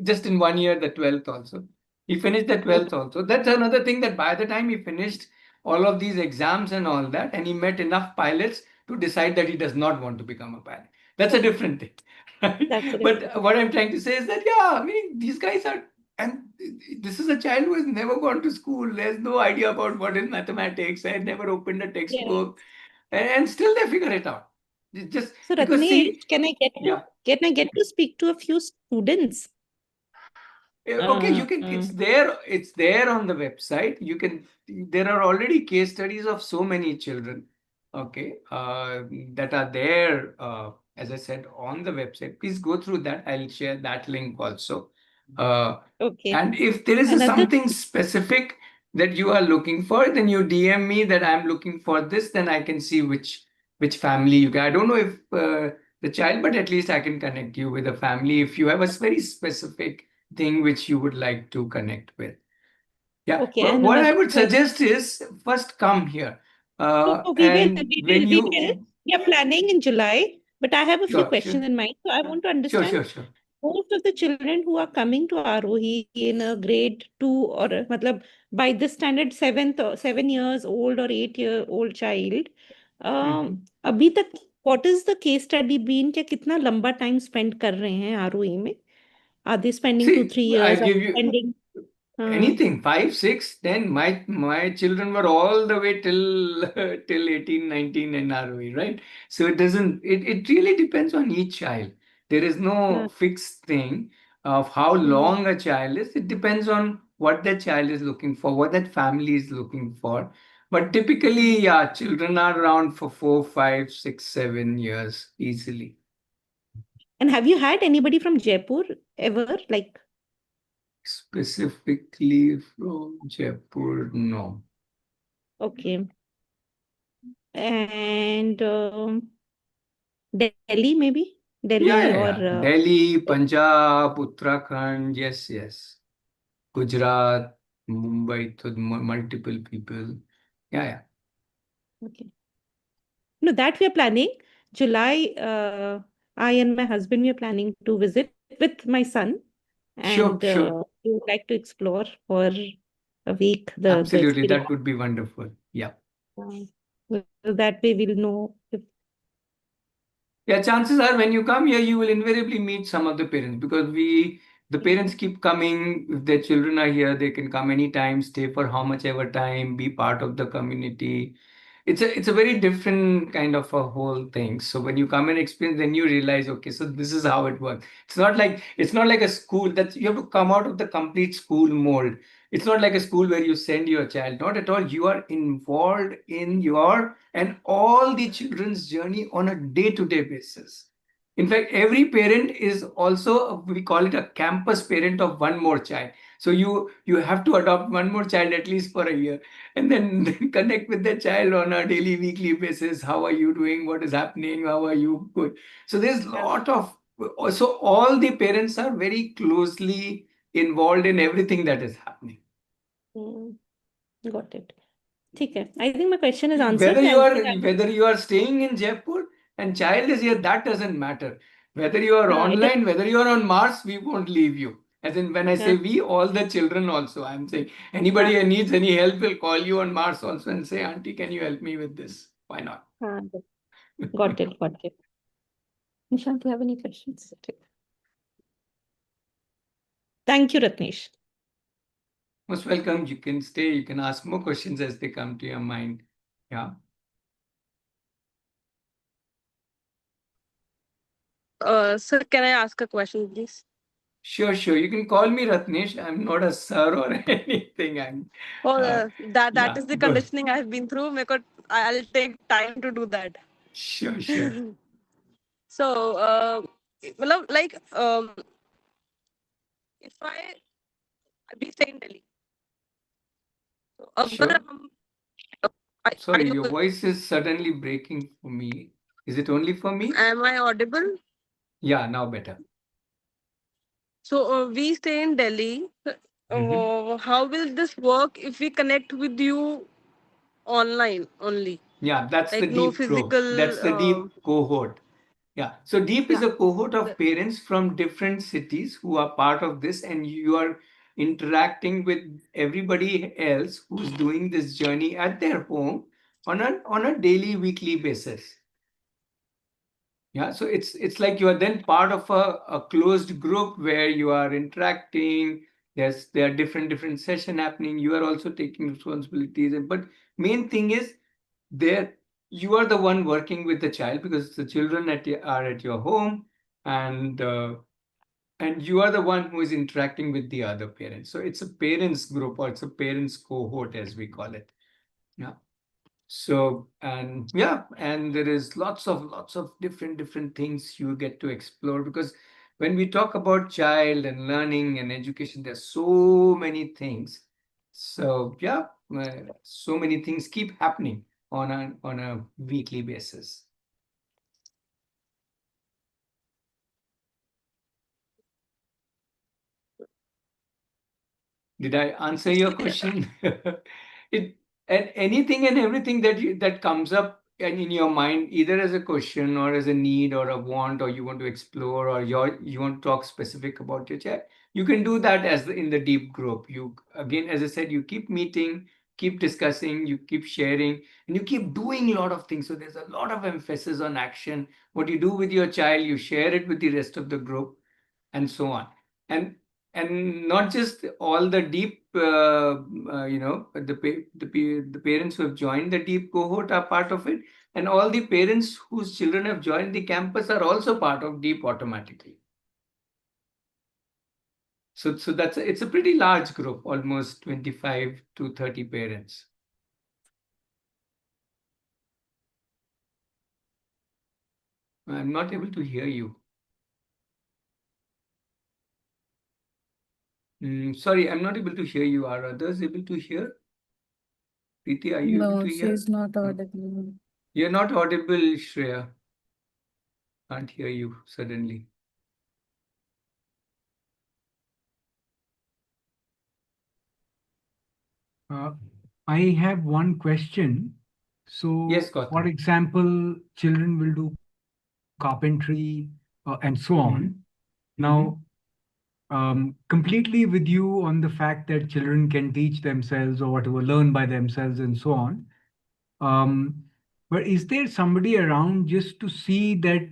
just in 1 year the 12th also. He finished the 12th Okay. also. That's another thing, that by the time he finished all of these exams and all that, and he met enough pilots to decide that he does not want to become a pilot. That's a different thing. Right? That's a different. But what I'm trying to say is that, yeah, I mean, these guys are, and this is a child who has never gone to school, has no idea about what is mathematics, had never opened a Yes. textbook, and still they figure it out. Just So because, see, Ratnesh, yeah. can I get to speak to a few students? Okay, you can, Uh, it's there on the website. There are already case studies of so many children, okay, that are there, as I said, on the website. Please go through that. I'll share that link also. okay. And if there is Another something specific that you are looking for, then you DM me that I'm looking for this, then I can see which family you can. I don't know if the child, but at least I can connect you with a family if you have a very specific thing which you would like to connect with. Yeah. okay, Well, and what I another would question. suggest is first come here. So And when we will. you, We are planning in July, but I have a few sure, sure, questions in mind. So I want to sure, understand sure, sure. most of the children who are coming to Aarohi in a grade 2 or matlab, by this standard 7 years old or 8-year-old child, Mhm. अभी तक what is the case study been कि कितना लंबा time spend कर रहे हैं आरोही में? Are they spending two, See, three I'll years? Are give they you spending? anything, 5, 6, 10. My children were all the way till till 18, 19 in ROE, right? So it doesn't, it really depends on each child. There is no Uh, fixed thing. of how Hmm. long a child is. It depends on what that child is looking for, what that family is looking for. But typically, yeah, children are around for 4, 5, 6, 7 years easily. And have you had anybody from Jaipur ever? Like, Specifically from Jaipur, no. okay. And Delhi, maybe? Yeah, Delhi yeah, or yeah. Delhi, Punjab, Uttarakhand, yes, yes. Gujarat, Mumbai, to multiple people. Yeah, yeah. okay. No, that we are planning. July, I and my husband, we are planning to visit with my son. And Sure, sure. we would like to explore for a week the Absolutely. experience. That would be wonderful. Yeah. So that way we'll know if Yeah, chances are when you come here, you will invariably meet some of the parents because the parents keep coming. If their children are here, they can come anytime, stay for how much ever time, be part of the community. It's a very different kind of a whole thing. So when you come and experience, then you realize, okay, so this is how it works. It's not like a school that you have to come out of the complete school mold. It's not like a school where you send your child. Not at all. You are involved in your and all the children's journey on a day-to-day basis. In fact, every parent is also, we call it a campus parent of one more child. So you have to adopt one more child at least for a year and then connect with the child on a daily, weekly basis. How are you doing? What is happening? How are you? Good. So there's a lot of, so all the parents are very closely involved in everything that is happening. mm, got it. Okay. I think my question is Whether answered. you And are whether you are staying in Jaipur and child is here, that doesn't matter. Whether you are it is, online, whether you are on Mars, we won't leave you. As in, when I say yeah, we, all the children also. I'm saying yeah, anybody who needs any help will call you on Mars also and say, Auntie, can you help me with this? Why not? got it, got it. Nishant, do you have any questions? Thank you, Ratnesh. Most welcome. You can stay. You can ask more questions as they come to your mind. Yeah. Sir, can I ask a question, please? Sure, sure. You can call me Ratnesh. I'm not a sir or anything. Oh, Uh, that yeah, is the go. conditioning I've been through. I'll take time to do that. Sure, sure. So, मतलब, like, if I be stay in Delhi, so अगर Sure. हम are Sorry, you, your voice is suddenly breaking for me. Is it only for me? am I audible? Yeah, now better. So, we stay in Delhi. Mhm. How will this work if we connect with you online only? Yeah, that's the Like no deep group. That's physical. the deep cohort. Yeah. So deep is Yeah. a cohort of parents from different cities who are part of this, and you are interacting with everybody else who's doing this journey at their home on a daily, weekly basis. Yeah, so it's like you are then part of a closed group where you are interacting. There are different session happening. You are also taking responsibilities, but main thing is there you are the one working with the child because the children are at your home, and you are the one who is interacting with the other parents. So it's a parents group or it's a parents cohort as we call it. Yeah. So, and yeah, and there is lots of different things you get to explore because when we talk about child and learning and education, there's so many things. So yeah, so many things keep happening on a weekly basis. Did I answer your question? It and anything and everything that comes up and in your mind, either as a question or as a need or a want, or you want to explore, or you want to talk specific about your child, you can do that in the deep group. You again, as I said, you keep meeting, keep discussing, you keep sharing, and you keep doing a lot of things. So there's a lot of emphasis on action. What you do with your child, you share it with the rest of the group, and so on. And not just all the deep the parents who have joined the deep cohort are part of it, and all the parents whose children have joined the campus are also part of deep automatically. So it's a pretty large group, almost 25 to 30 parents. I'm not able to hear you. Sorry, I'm not able to hear you. Are others able to hear? Preeti, are you able No, to hear? she's not No. audible. You're not audible, Shreya. Can't hear you suddenly. I have one question. So, Yes, for Gautam. example, children will do carpentry and so on. Now, completely with you on the fact that children can teach themselves or whatever, learn by themselves and so on. But is there somebody around just to see that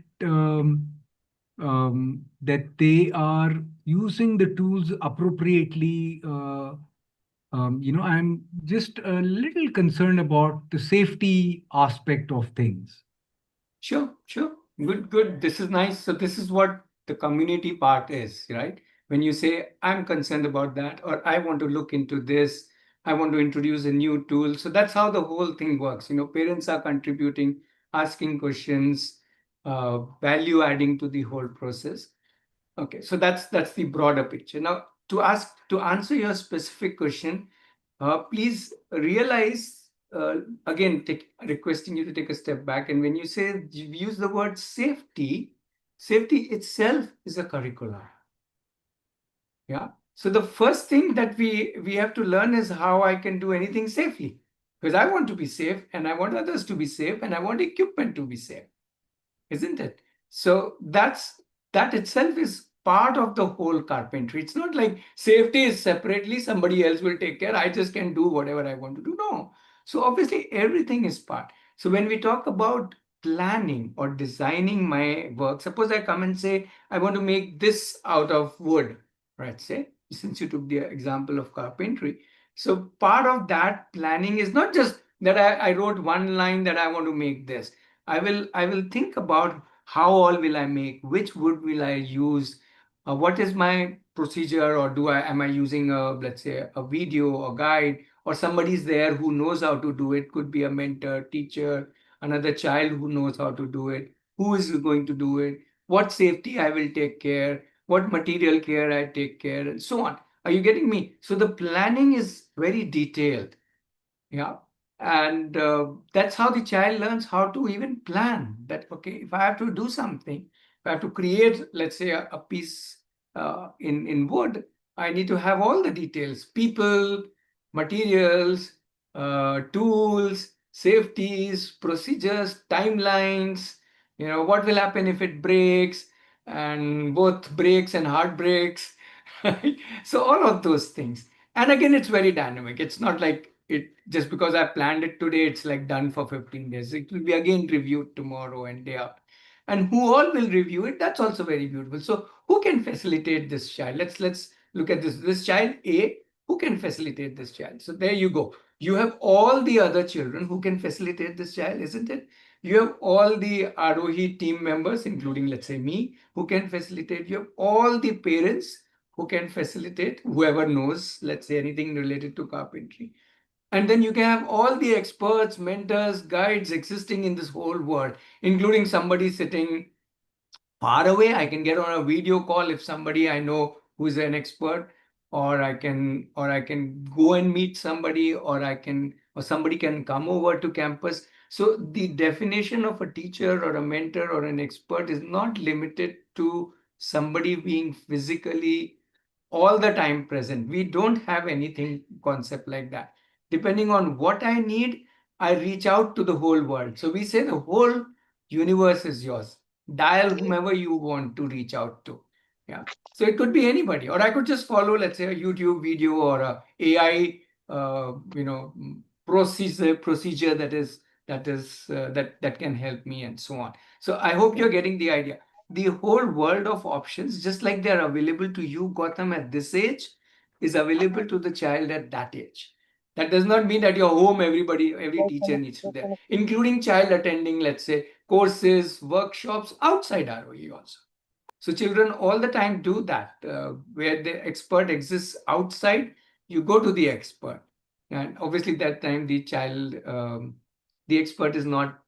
that they are using the tools appropriately? I'm just a little concerned about the safety aspect of things. Sure. Good. This is nice. So this is what the community part is, right? When you say, I'm concerned about that, or I want to look into this, I want to introduce a new tool. So that's how the whole thing works. Parents are contributing, asking questions, value adding to the whole process. Okay, so that's the broader picture. Now, to answer your specific question, please realize, again, requesting you to take a step back. And when you say you use the word safety, safety itself is a curriculum. Yeah. So the first thing that we have to learn is how I can do anything safely, because I want to be safe, and I want others to be safe, and I want equipment to be safe, isn't it? So that itself is part of the whole carpentry. It's not like safety is separately, somebody else will take care, I just can do whatever I want to do. No. So obviously everything is part. So when we talk about planning or designing my work, suppose I come and say, I want to make this out of wood, right? Say, since you took the example of carpentry. So part of that planning is not just that I wrote one line that I want to make this. I will think about how all will I make, which wood will I use, what is my procedure, or am I using let's say a video or guide, or somebody's there who knows how to do it, could be a mentor, teacher, another child who knows how to do it, who is going to do it, what safety I will take care, what material care I take care, and so on. Are you getting me? So the planning is very detailed. Yeah. And that's how the child learns how to even plan that, okay, if I have to do something, if I have to create, let's say, a piece in wood, I need to have all the details, people, materials, tools, safeties, procedures, timelines, what will happen if it breaks, and both breaks and hard breaks. So all of those things. And again, it's very dynamic. It's not like it just because I planned it today, it's like done for 15 days. It will be again reviewed tomorrow and day after. And who all will review it, that's also very beautiful. So who can facilitate this child? Let's look at this child A, who can facilitate this child? So there you go. You have all the other children who can facilitate this child, isn't it? You have all the Aarohi team members, including, let's say, me, who can facilitate. You have all the parents who can facilitate, whoever knows, let's say, anything related to carpentry. And then you can have all the experts, mentors, guides existing in this whole world, including somebody sitting far away. I can get on a video call if somebody I know who is an expert, or I can go and meet somebody, or somebody can come over to campus. So the definition of a teacher or a mentor or an expert is not limited to somebody being physically all the time present. We don't have anything concept like that. Depending on what I need, I reach out to the whole world. So we say the whole universe is yours. Dial whomever you want to reach out to. Yeah. So it could be anybody, or I could just follow, let's say, a YouTube video or a AI, procedure that can help me, and so on. So I hope you're getting the idea. The whole world of options, just like they're available to you, Gotham, at this age, is available to the child at that age. That does not mean that your home, every teacher needs to there, including child attending, let's say, courses, workshops outside ROE also. So children all the time do that. Where the expert exists outside, you go to the expert. And obviously that time the child, the expert is not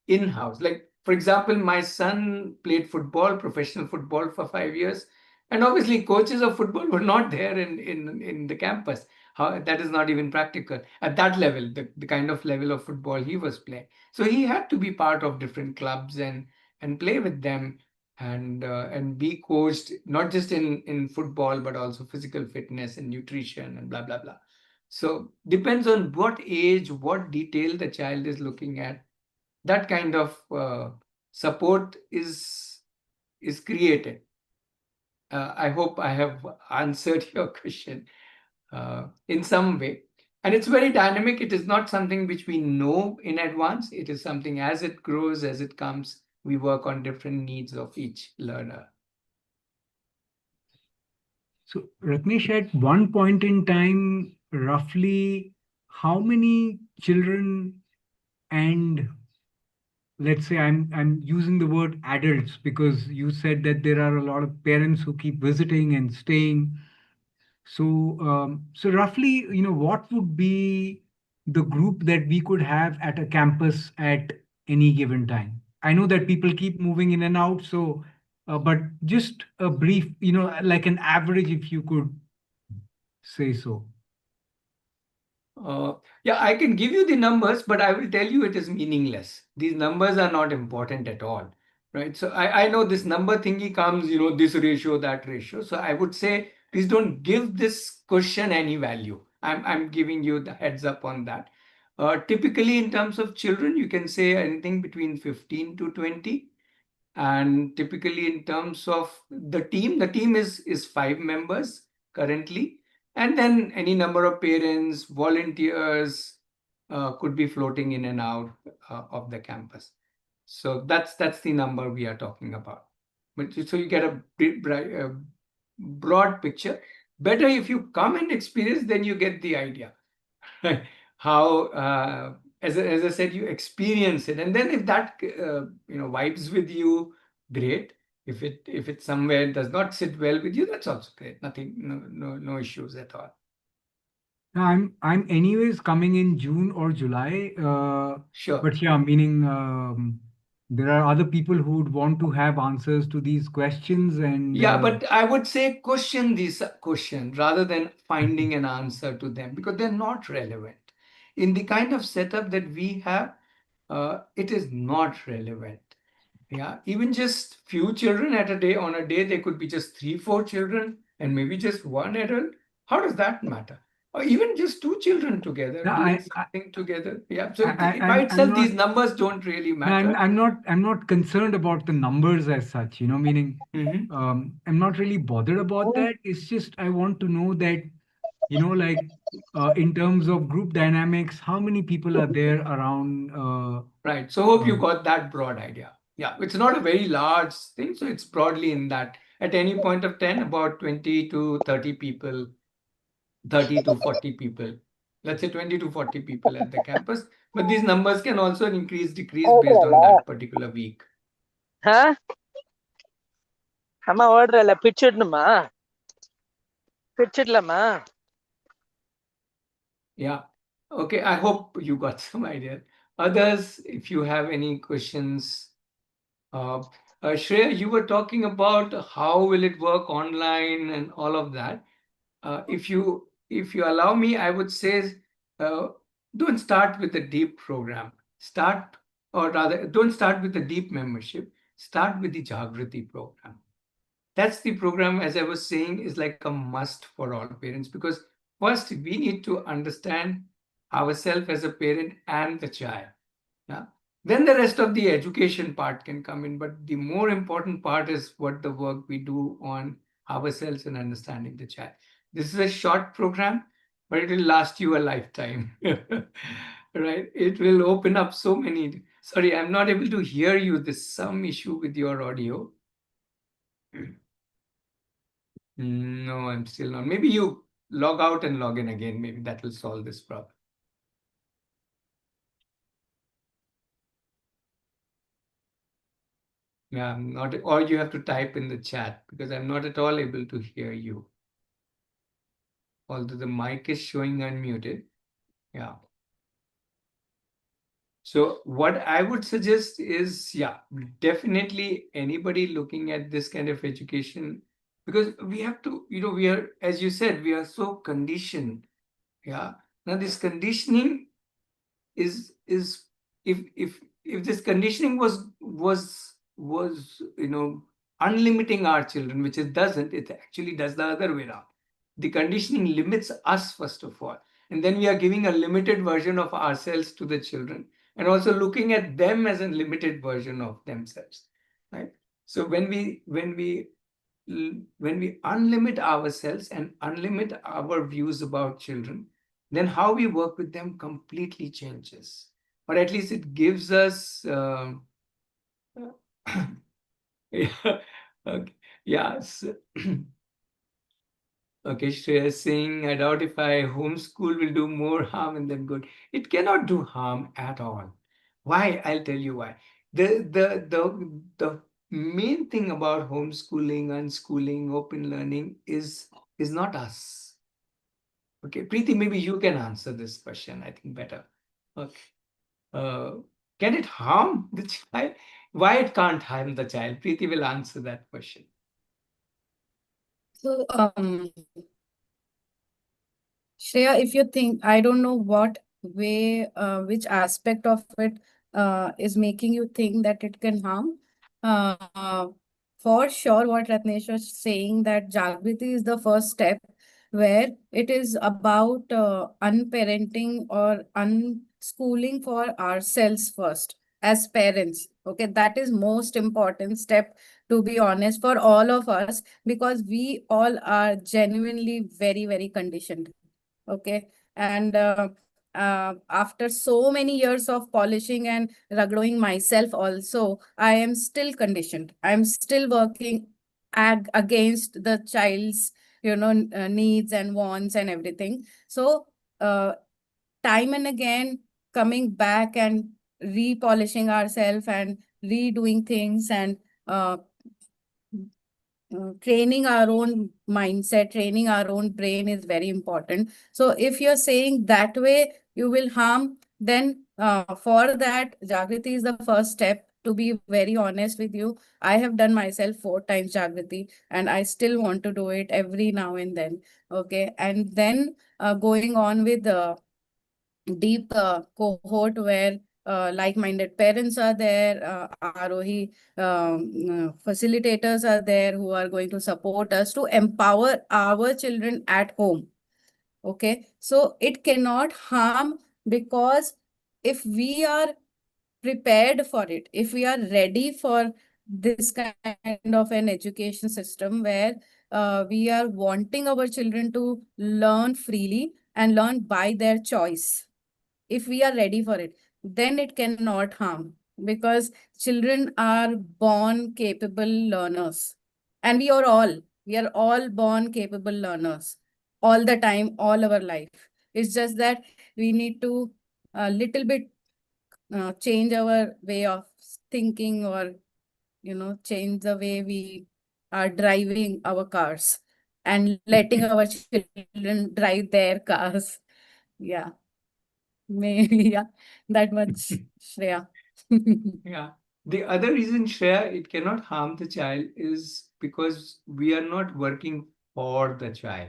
in-house. Like, for example, my son played football, professional football for 5 years. And obviously coaches of football were not there in the campus. That is not even practical at that level, the kind of level of football he was playing. So he had to be part of different clubs and play with them and be coached, not just in football, but also physical fitness and nutrition and blah, blah, blah. So depends on what age, what detail the child is looking at. That kind of support is created. I hope I have answered your question in some way. And it's very dynamic. It is not something which we know in advance. It is something as it grows, as it comes, we work on different needs of each learner. So, Ratnesh, at one point in time, roughly how many children and let's say I'm using the word adults because you said that there are a lot of parents who keep visiting and staying. So, so roughly, what would be the group that we could have at a campus at any given time? I know that people keep moving in and out, so, but just a brief, like an average, if you could say so. Yeah, I can give you the numbers, but I will tell you it is meaningless. These numbers are not important at all, right? So I know this number thingy comes, this ratio, that ratio. So I would say, please don't give this question any value. I'm giving you the heads up on that. Typically, in terms of children, you can say anything between 15 to 20. And typically in terms of the team is 5 members currently. And then any number of parents, volunteers could be floating in and out of the campus. So that's the number we are talking about. But so you get a broad picture. Better if you come and experience, then you get the idea. How as I said, you experience it, and then if that vibes with you, great. If it somewhere does not sit well with you, that's also great. Nothing, no issues at all. Now, I'm anyways coming in June or July. Sure. But yeah, meaning there are other people who would want to have answers to these questions, and Yeah, but I would say question these questions rather than finding an answer to them because they're not relevant. In the kind of setup that we have, it is not relevant. Yeah, even just few children at a day, on a day, there could be just 3, 4 children and maybe just one adult. How does that matter? Or even just 2 children together, No, doing something together. Yeah, so by I'm itself, not. these numbers don't really No, I'm, matter. I'm not concerned about the numbers as such, meaning Mhm. I'm not really bothered about that. It's just I want to know that, like in terms of group dynamics, how many people are there around? Right. So hope you got that broad idea. Yeah, it's not a very large thing, so it's broadly in that. At any point of 10, about 20 to 30 people, 30 to 40 people. Let's say 20 to 40 people at the campus. But these numbers can also increase, decrease based on that particular week. Huh? அம்மா ஓடுறல பிடிச்சிடணுமா பிடிச்சிடலாமா Yeah. Okay. I hope you got some idea. Others, if you have any questions, Shreya, you were talking about how will it work online and all of that. If you allow me, I would say uh, don't start with the deep program. Start, or rather, don't start with the deep membership. Start with the Jagrati program. That's the program, as I was saying, is like a must for all parents because first we need to understand ourselves as a parent and the child. Yeah. Then the rest of the education part can come in, but the more important part is what the work we do on ourselves and understanding the child. This is a short program, but it will last you a lifetime. Right? It will open up so many. Sorry, I'm not able to hear you. There's some issue with your audio. No, I'm still not. Maybe you log out and log in again. Maybe that will solve this problem. Yeah, not, or you have to type in the chat because I'm not at all able to hear you. Although the mic is showing unmuted. Yeah. So what I would suggest is, yeah, definitely anybody looking at this kind of education, because we have to, we are, as you said, we are so conditioned. Yeah. Now this conditioning is if this conditioning was unlimiting our children, which it doesn't, it actually does the other way around. The conditioning limits us first of all, and then we are giving a limited version of ourselves to the children, and also looking at them as a limited version of themselves, right? So when we unlimit ourselves and unlimit our views about children, then how we work with them completely changes. Or at least it gives us yeah, okay. Yes. Okay, Shreya is saying, I doubt if I homeschool will do more harm than good. It cannot do harm at all. Why? I'll tell you why. The main thing about homeschooling, unschooling, open learning is not us. Okay, Preeti, maybe you can answer this question, I think better. Okay. Uh, can it harm the child? Why it can't harm the child? Preeti will answer that question. So, Shreya, if you think, I don't know what way, which aspect of it is making you think that it can harm. Uh, for sure, what Ratnesh was saying, that Jagriti is the first step where it is about unparenting or unschooling for ourselves first as parents. Okay, that is most important step, to be honest, for all of us, because we all are genuinely very, very conditioned. Okay. And after so many years of polishing and ragdoing myself also, I am still conditioned. I'm still working against the child's needs and wants and everything. So uh, time and again, coming back and repolishing ourselves and redoing things, and uh, training our own mindset, training our own brain is very important. So if you're saying that way you will harm, then for that, Jagriti is the first step. To be very honest with you, I have done myself 4 times Jagriti, and I still want to do it every now and then. Okay. And then going on with the deep cohort where like-minded parents are there, Aarohi facilitators are there who are going to support us to empower our children at home. Okay, so it cannot harm, because if we are prepared for it, if we are ready for this kind of an education system where we are wanting our children to learn freely and learn by their choice, if we are ready for it, then it cannot harm, because children are born capable learners. And we are all born capable learners all the time, all our life. It's just that we need to a little bit change our way of thinking, or change the way we are driving our cars and letting our children drive their cars. Yeah. Maybe, yeah, that much, Shreya. Yeah. The other reason, Shreya, it cannot harm the child is because we are not working for the child,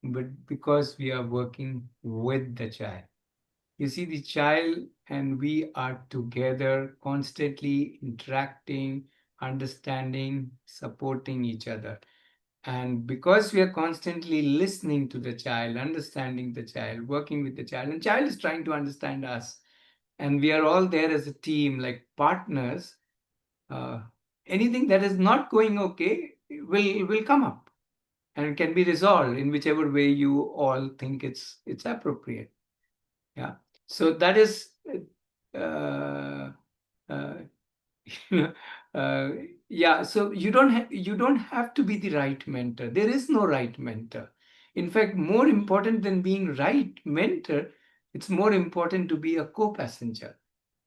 but because we are working with the child. You see, the child and we are together, constantly interacting, understanding, supporting each other. And because we are constantly listening to the child, understanding the child, working with the child, and child is trying to understand us, and we are all there as a team, like partners, uh, anything that is not going okay will come up and can be resolved in whichever way you all think it's appropriate. Yeah. So that is uh, uh, uh, yeah. So you don't have to be the right mentor. There is no right mentor. In fact, more important than being right mentor, it's more important to be a co-passenger,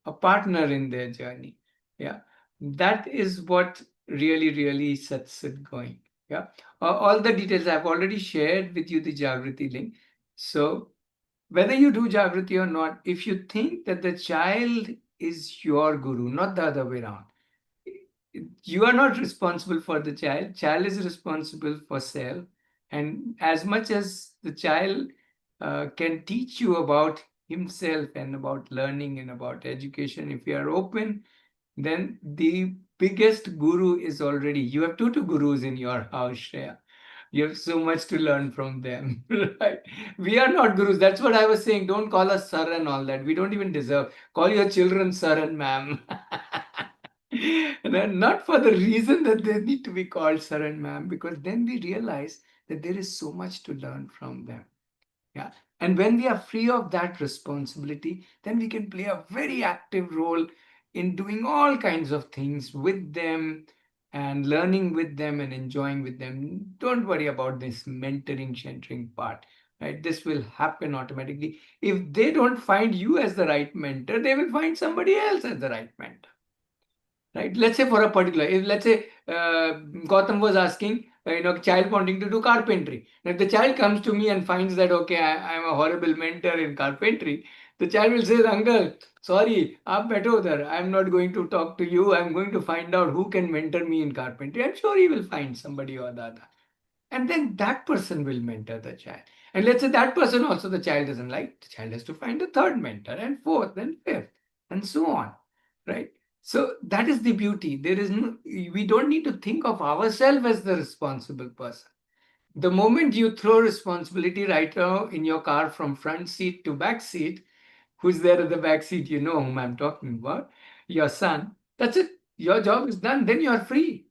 a partner in their journey. Yeah. That is what really sets it going. Yeah. All the details I've already shared with you, the Jagriti link. So whether you do Jagriti or not, if you think that the child is your guru, not the other way around, you are not responsible for the child is responsible for self. And as much as the child can teach you about himself and about learning and about education, if you are open, then the biggest guru is already, you have two gurus in your house, Shreya. You have so much to learn from them. Right? We are not gurus. That's what I was saying. Don't call us sir and all that. We don't even deserve. Call your children sir and ma'am. And then not for the reason that they need to be called sir and ma'am, because then we realize that there is so much to learn from them. Yeah. And when we are free of that responsibility, then we can play a very active role in doing all kinds of things with them and learning with them and enjoying with them. Don't worry about this mentoring, centering part. Right? This will happen automatically. If they don't find you as the right mentor, they will find somebody else as the right mentor. Right? Let's say for a particular, if let's say Gautam was asking, child wanting to do carpentry. Now, if the child comes to me and finds that, okay, I'm a horrible mentor in carpentry, the child will say, Uncle, sorry, aap baitho udhar. I'm not going to talk to you. I'm going to find out who can mentor me in carpentry. I'm sure he will find somebody or the other. And then that person will mentor the child. And let's say that person also the child doesn't like, the child has to find a third mentor and fourth and fifth and so on. Right? So that is the beauty. There is no, we don't need to think of ourselves as the responsible person. The moment you throw responsibility right now in your car from front seat to back seat, who's there at the back seat, you know whom I'm talking about, your son, that's it. Your job is done. Then you are free.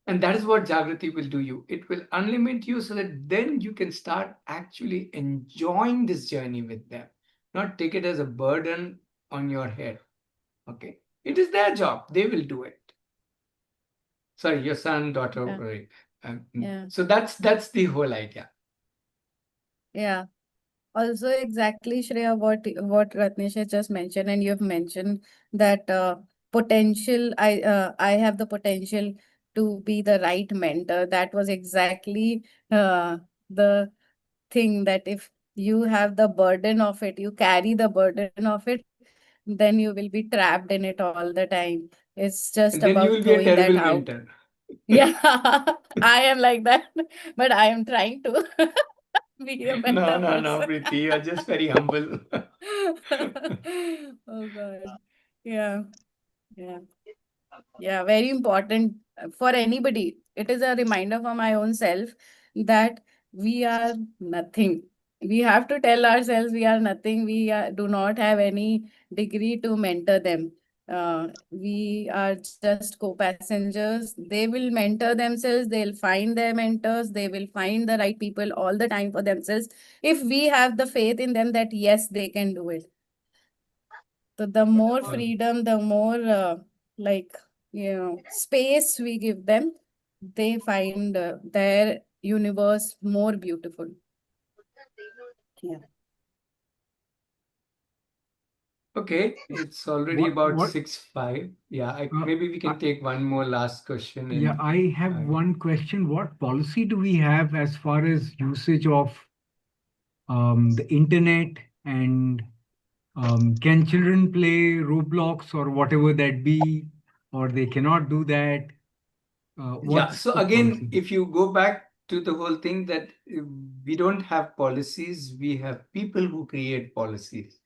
And that is what Jagriti will do you. It will unlimit you so that then you can start actually enjoying this journey with them, not take it as a burden on your head. Okay. It is their job. They will do it. Sorry, your son, daughter. Yeah. Right. Yeah. So that's the whole idea. Yeah. Also, exactly, Shreya, what Ratnesh has just mentioned, and you've mentioned that potential. I have the potential to be the right mentor. That was exactly the thing, that if you have the burden of it, you carry the burden of it, then you will be trapped in it all the time. It's just And then you about will be a throwing that terrible out. mentor. Yeah, I am like that, but I am trying to be a better No, person. Preeti, you are just very humble. Oh God. Yeah. Yeah. Yeah. Very important for anybody. It is a reminder for my own self that we are nothing. We have to tell ourselves we are nothing. Do not have any degree to mentor them. We are just co-passengers. They will mentor themselves. They'll find their mentors. They will find the right people all the time for themselves, if we have the faith in them that yes, they can do it. So the more freedom, the more like space we give them, they find their universe more beautiful. Yeah. Okay, it's already What about what 6:05. Yeah, uh, maybe we I, can take one more last question. yeah, And I have uh, one question. What policy do we have as far as usage of the internet, and can children play Roblox or whatever that be, or they cannot do that? yeah, What's so the again, policy? if you go back to the whole thing that we don't have policies, we have people who create policies.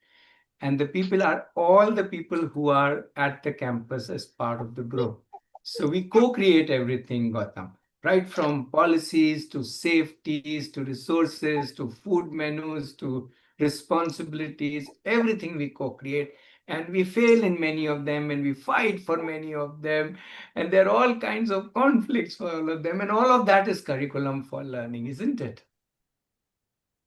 And the people are all the people who are at the campus as part of the group. So we co-create everything, Gautam, right from policies to safeties to resources to food menus to responsibilities, everything we co-create. And we fail in many of them and we fight for many of them. And there are all kinds of conflicts for all of them. And all of that is curriculum for learning, isn't it?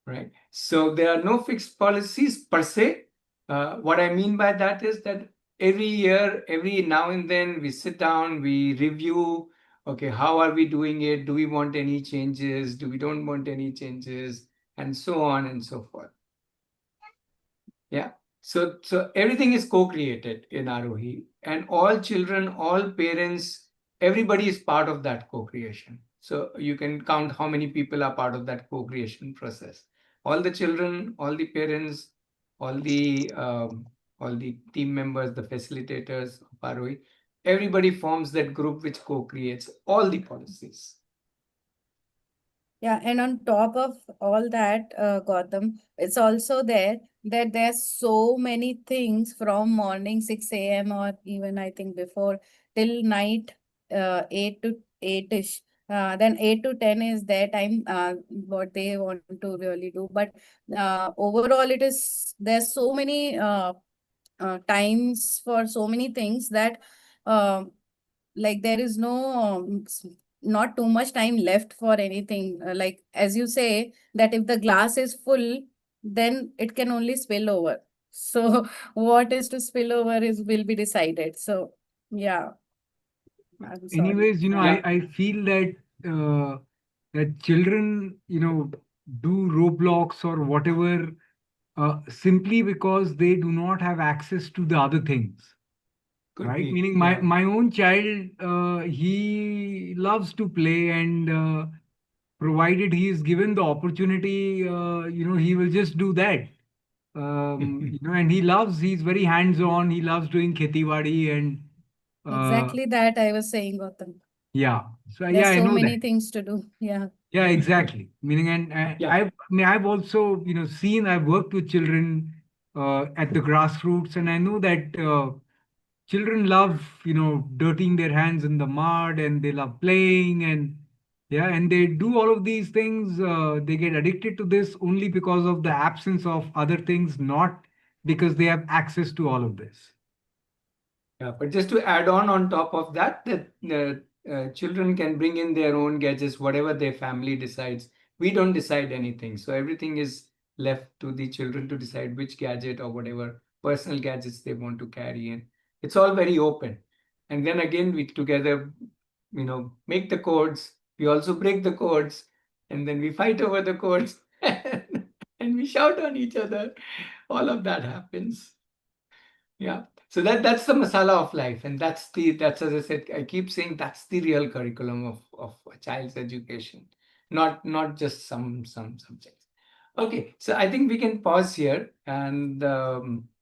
Right. So there are no fixed policies per se. What I mean by that is that every year, every now and then, we sit down, we review. Okay, how are we doing it? Do we want any changes? Do we don't want any changes? And so on and so forth. Yeah. So everything is co-created in Aarohi, and all children, all parents, everybody is part of that co-creation. So you can count how many people are part of that co-creation process. All the children, all the parents, all the team members, the facilitators of Aarohi, everybody forms that group which co-creates all the policies. Yeah, and on top of all that, Gautam, it's also there that there's so many things from morning 6 a.m. or even I think before till night 8 to 8-ish. Then 8 to 10 is their time, what they want to really do. But overall, there's so many times for so many things that uh, like there is not too much time left for anything. Like as you say that if the glass is full, then it can only spill over. So what is to spill over is will be decided. So yeah, I'm sorry. Anyways, Yeah. I feel that that children, do Roblox or whatever simply because they do not have access to the other things. Could Right? be. Meaning Yeah. my own child, he loves to play, and provided he is given the opportunity, he will just do that. And he's very hands-on. He loves doing kheti badi and uh, Exactly that I was saying, Gautam. yeah. So yeah, There's I so know many that. things to do. Yeah. Yeah, exactly. Meaning, and Yeah. I've also, I've worked with children at the grassroots, and I know that children love, dirtying their hands in the mud, and they love playing, and yeah, and they do all of these things. They get addicted to this only because of the absence of other things, not because they have access to all of this. Yeah, but just to add on top of that, children can bring in their own gadgets, whatever their family decides. We don't decide anything. So everything is left to the children to decide which gadget or whatever personal gadgets they want to carry in. It's all very open. And then again, we together, make the codes. We also break the codes, and then we fight over the codes and we shout on each other. All of that happens. Yeah. So that's the masala of life, and that's as I said, I keep saying that's the real curriculum of a child's education, not just some subjects. Okay, so I think we can pause here and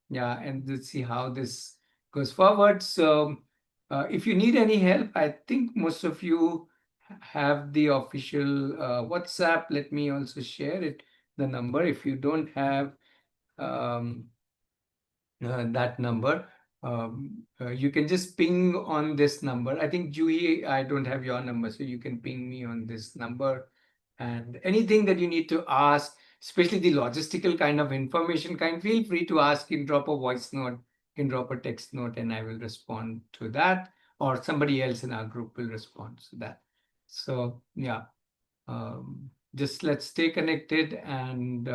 yeah, and let's see how this goes forward. So if you need any help, I think most of you have the official WhatsApp. Let me also share it, the number. If you don't have um, that number, you can just ping on this number. I think Jui, I don't have your number, so you can ping me on this number. And anything that you need to ask, especially the logistical kind of information feel free to ask. You can drop a voice note, you can drop a text note, and I will respond to that, or somebody else in our group will respond to that. So yeah, just let's stay connected, and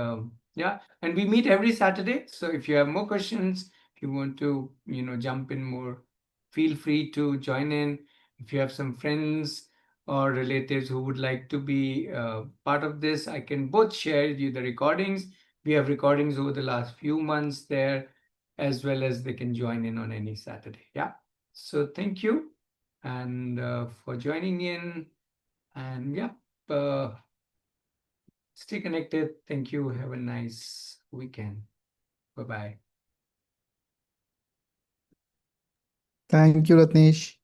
yeah, and we meet every Saturday. So if you have more questions, if you want to jump in more, feel free to join in. If you have some friends or relatives who would like to be part of this, I can both share you the recordings. We have recordings over the last few months there, as well as they can join in on any Saturday. Yeah, so thank you, and for joining in, and yeah, uh, stay connected. Thank you. Have a nice weekend. Bye bye. Thank you, Ratnesh.